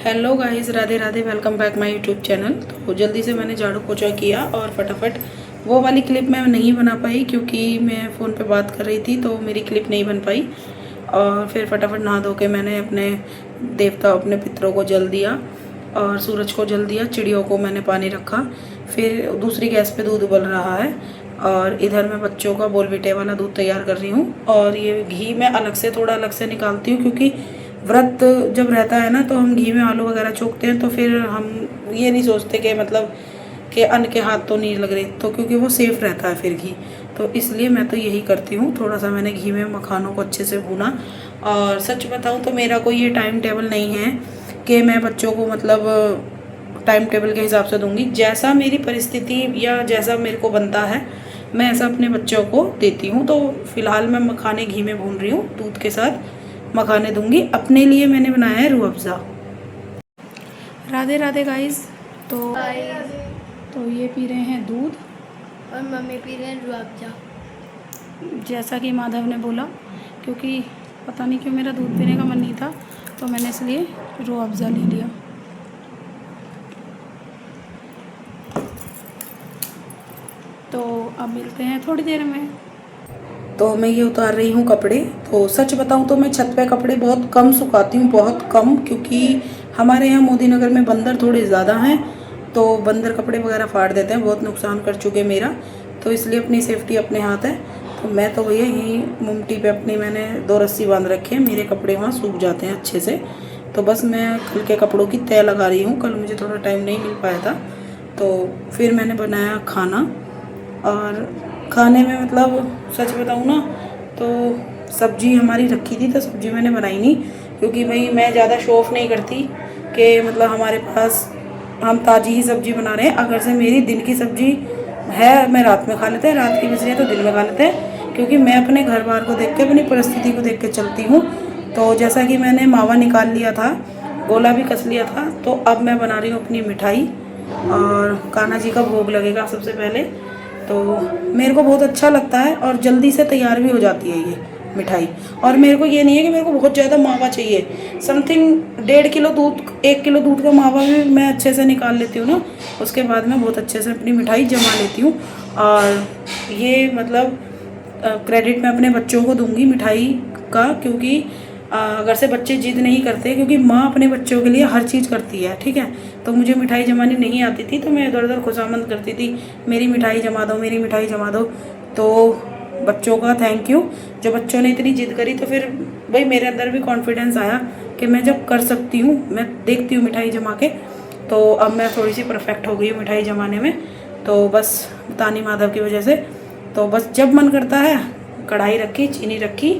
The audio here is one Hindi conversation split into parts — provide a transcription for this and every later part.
Hello guys, Radhe Radhe. Welcome back my YouTube channel. तो जल्दी से मैंने झाड़ू पोछा किया और फटाफट वो वाली क्लिप मैं नहीं बना पाई क्योंकि मैं फ़ोन पे बात कर रही थी तो मेरी क्लिप नहीं बन पाई। और फिर फटाफट नहा धो के मैंने अपने देवता अपने पितरों को जल दिया और सूरज को जल दिया। चिड़ियों को मैंने पानी रखा। फिर दूसरी गैस पे दूध उबल रहा है और इधर मैं बच्चों का बोलबीटे वाला दूध तैयार कर रही हूँ। और ये घी मैं थोड़ा अलग से निकालती हूँ क्योंकि व्रत जब रहता है ना तो हम घी में आलू वगैरह छोकते हैं तो फिर हम ये नहीं सोचते कि मतलब कि अन्न के हाथ तो नहीं लग रहे, तो क्योंकि वो सेफ़ रहता है फिर घी, तो इसलिए मैं तो यही करती हूँ। थोड़ा सा मैंने घी में मखानों को अच्छे से भूना। और सच बताऊँ तो मेरा कोई ये टाइम टेबल नहीं है कि मैं बच्चों को मतलब टाइम टेबल के हिसाब से दूंगी। जैसा मेरी परिस्थिति या जैसा मेरे को बनता है मैं ऐसा अपने बच्चों को देती हूँ। तो फिलहाल मैं मखाने घी में भून रही हूँ, दूध के साथ मखाने दूंगी। अपने लिए मैंने बनाया है रूह अफ़ज़ा। राधे राधे गाइस। तो ये पी रहे हैं दूध और मम्मी पी रहे हैं रूह अफ़ज़ा। जैसा कि माधव ने बोला, क्योंकि पता नहीं क्यों मेरा दूध पीने का मन नहीं था तो मैंने इसलिए रूह अफ़ज़ा ले लिया। तो अब मिलते हैं थोड़ी देर में। तो मैं ये उतार रही हूँ कपड़े। तो सच बताऊँ तो मैं छत पे कपड़े बहुत कम सुखाती हूँ, बहुत कम, क्योंकि हमारे यहाँ मोदी नगर में बंदर थोड़े ज़्यादा हैं तो बंदर कपड़े वगैरह फाड़ देते हैं, बहुत नुकसान कर चुके मेरा। तो इसलिए अपनी सेफ्टी अपने हाथ है। तो मैं तो भैया यहीं मुमटी पे अपनी मैंने 2 रस्सी बांध रखी है, मेरे कपड़े वहाँ सूख जाते हैं अच्छे से। तो बस मैं कल के कपड़ों की तय लगा रही हूँ। कल मुझे थोड़ा टाइम नहीं मिल पाया था तो फिर मैंने बनाया खाना। और खाने में मतलब सच बताऊँ ना तो सब्जी हमारी रखी थी तो सब्जी मैंने बनाई नहीं, क्योंकि भाई मैं ज़्यादा शो ऑफ नहीं करती कि मतलब हमारे पास हम ताज़ी ही सब्जी बना रहे हैं। अगर से मेरी दिन की सब्जी है मैं रात में खा लेते हैं, रात की बच रही है तो दिन में खा लेते हैं, क्योंकि मैं अपने घर बार को देख के अपनी परिस्थिति को देख के चलती हूँ। तो जैसा कि मैंने मावा निकाल लिया था, गोला भी कस लिया था, तो अब मैं बना रही हूँ अपनी मिठाई और कान्हा जी का भोग लगेगा सबसे पहले। तो मेरे को बहुत अच्छा लगता है और जल्दी से तैयार भी हो जाती है ये मिठाई। और मेरे को ये नहीं है कि मेरे को बहुत ज़्यादा मावा चाहिए। समथिंग 1.5 किलो दूध, 1 किलो दूध का मावा भी मैं अच्छे से निकाल लेती हूँ ना, उसके बाद मैं बहुत अच्छे से अपनी मिठाई जमा लेती हूँ। और ये मतलब क्रेडिट मैं अपने बच्चों को दूंगी मिठाई का, क्योंकि अगर से बच्चे जिद नहीं करते, क्योंकि माँ अपने बच्चों के लिए हर चीज़ करती है, ठीक है। तो मुझे मिठाई जमानी नहीं आती थी तो मैं इधर उधर खुशामद करती थी, मेरी मिठाई जमा दो, मेरी मिठाई जमा दो। तो बच्चों का थैंक यू, जो बच्चों ने इतनी जिद करी तो फिर भाई मेरे अंदर भी कॉन्फिडेंस आया कि मैं जब कर सकती हूँ, मैं देखती हूँ मिठाई जमा के, तो अब मैं थोड़ी सी परफेक्ट हो गई हूँ मिठाई जमाने में। तो बस तानी माधव की वजह से। तो बस जब मन करता है कढ़ाई रखी, चीनी रखी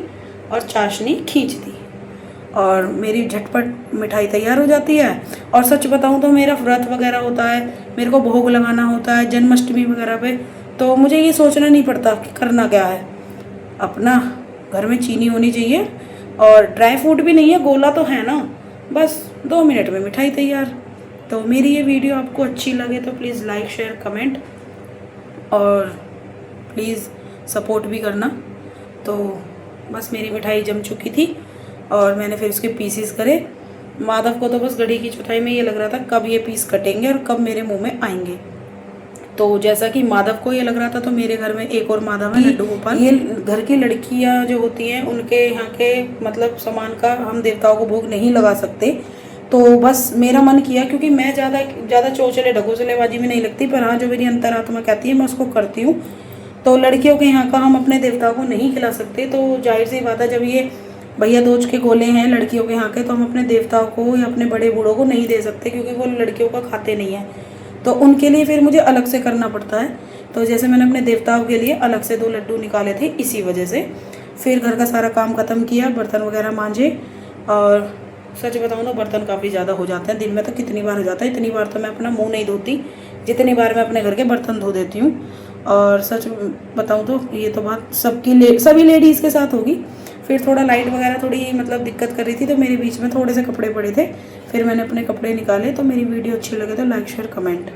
और चाशनी खींच दी और मेरी झटपट मिठाई तैयार हो जाती है। और सच बताऊं तो मेरा व्रत वगैरह होता है, मेरे को भोग लगाना होता है जन्माष्टमी वगैरह पे, तो मुझे ये सोचना नहीं पड़ता कि करना क्या है। अपना घर में चीनी होनी चाहिए और ड्राई फ्रूट भी नहीं है, गोला तो है ना, बस 2 मिनट में मिठाई तैयार। तो मेरी ये वीडियो आपको अच्छी लगे तो प्लीज़ लाइक शेयर कमेंट और प्लीज़ सपोर्ट भी करना। तो बस मेरी मिठाई जम चुकी थी और मैंने फिर उसके पीसीस करे। माधव को तो बस गड़ी की चौथाई में ये लग रहा था कब ये पीस कटेंगे और कब मेरे मुंह में आएंगे। तो जैसा कि माधव को ये लग रहा था तो मेरे घर में एक और माधव है, लड्डू गोपाल। ये घर की लड़कियां जो होती हैं उनके यहाँ के मतलब सामान का हम देवताओं को भोग नहीं लगा सकते। तो बस मेरा मन किया, क्योंकि मैं ज़्यादा चौचले ढकोसलेबाजी में नहीं लगती, पर हाँ जो मेरी अंतरात्मा कहती है मैं उसको करती हूँ। तो लड़कियों के यहाँ का हम अपने देवताओं को नहीं खिला सकते। तो जाहिर सी बात है, जब ये भैया दूज के गोले हैं लड़कियों के यहाँ के, तो हम अपने देवताओं को या अपने बड़े बूढ़ों को नहीं दे सकते, क्योंकि वो लड़कियों का खाते नहीं हैं। तो उनके लिए फिर मुझे अलग से करना पड़ता है। तो जैसे मैंने अपने देवताओं के लिए अलग से 2 लड्डू निकाले थे, इसी वजह से फिर घर का सारा काम ख़त्म किया, बर्तन वगैरह मांजे। और सच बताऊँ तो बर्तन काफ़ी ज़्यादा हो जाते हैं दिन में, तो कितनी बार हो जाता है, इतनी बार तो मैं अपना मुँह नहीं धोती जितनी बार मैं अपने घर के बर्तन धो देती हूँ। और सच बताऊँ तो ये तो बात सभी लेडीज़ के साथ होगी। फिर थोड़ा लाइट वगैरह थोड़ी मतलब दिक्कत कर रही थी तो मेरे बीच में थोड़े से कपड़े पड़े थे, फिर मैंने अपने कपड़े निकाले। तो मेरी वीडियो अच्छी लगे तो लाइक शेयर कमेंट।